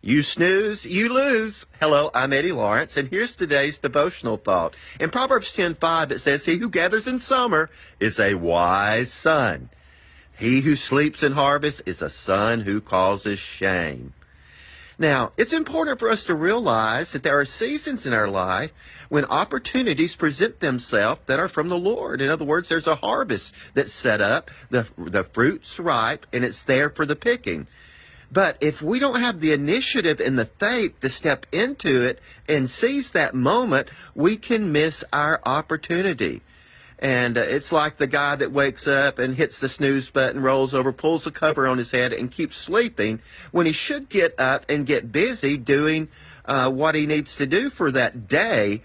You snooze, you lose. Hello, I'm Eddie Lawrence, and here's today's devotional thought. In Proverbs 10:5, it says, "He who gathers in summer is a wise son. He who sleeps in harvest is a son who causes shame." Now, it's important for us to realize that there are seasons in our life when opportunities present themselves that are from the Lord. In other words, there's a harvest that's set up, the fruit's ripe, and it's there for the picking. But if we don't have the initiative and the faith to step into it and seize that moment, we can miss our opportunity. And it's like the guy that wakes up and hits the snooze button, rolls over, pulls the cover on his head, and keeps sleeping when he should get up and get busy doing what he needs to do for that day.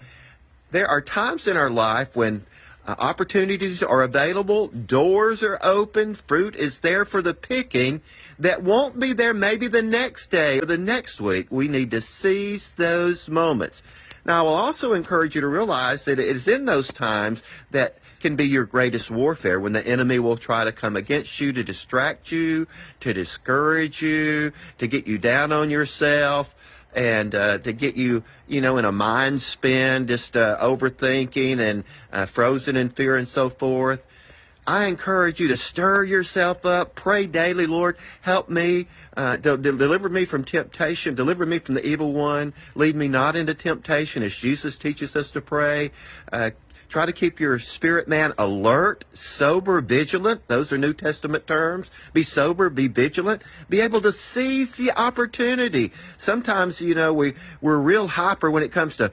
There are times in our life when opportunities are available, doors are open, fruit is there for the picking that won't be there maybe the next day or the next week. We need to seize those moments. Now, I will also encourage you to realize that it is in those times that can be your greatest warfare, when the enemy will try to come against you to distract you, to discourage you, to get you down on yourself, and to get you, in a mind spin, just overthinking and frozen in fear and so forth. I encourage you to stir yourself up, pray daily, Lord, help me, deliver me from temptation, deliver me from the evil one, lead me not into temptation, as Jesus teaches us to pray. Try to keep your spirit man alert, sober, vigilant. Those are New Testament terms. Be sober, be vigilant, be able to seize the opportunity. Sometimes, we're real hyper when it comes to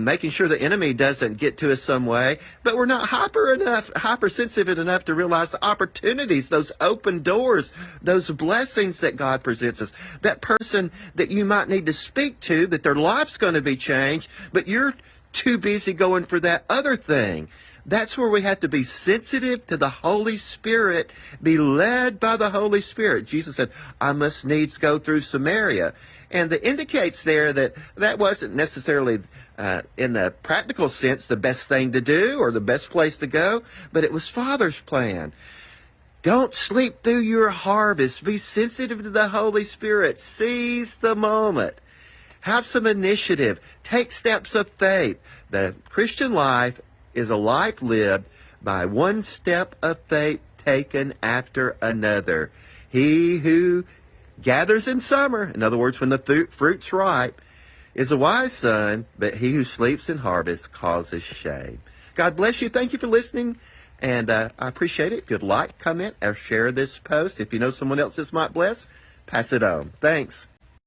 making sure the enemy doesn't get to us some way, but we're not hypersensitive enough to realize the opportunities, those open doors, those blessings that God presents us. That person that you might need to speak to, that their life's going to be changed, but you're too busy going for that other thing. That's where we have to be sensitive to the Holy Spirit, be led by the Holy Spirit. Jesus said, "I must needs go through Samaria." And that indicates there that wasn't necessarily, in the practical sense, the best thing to do or the best place to go, but it was Father's plan. Don't sleep through your harvest. Be sensitive to the Holy Spirit. Seize the moment. Have some initiative. Take steps of faith. The Christian life is a life lived by one step of faith taken after another. He who gathers in summer, in other words, when the fruit's ripe, is a wise son, but he who sleeps in harvest causes shame. God bless you. Thank you for listening, and I appreciate it. If you'd like, comment, or share this post. If you know someone else this might bless, pass it on. Thanks.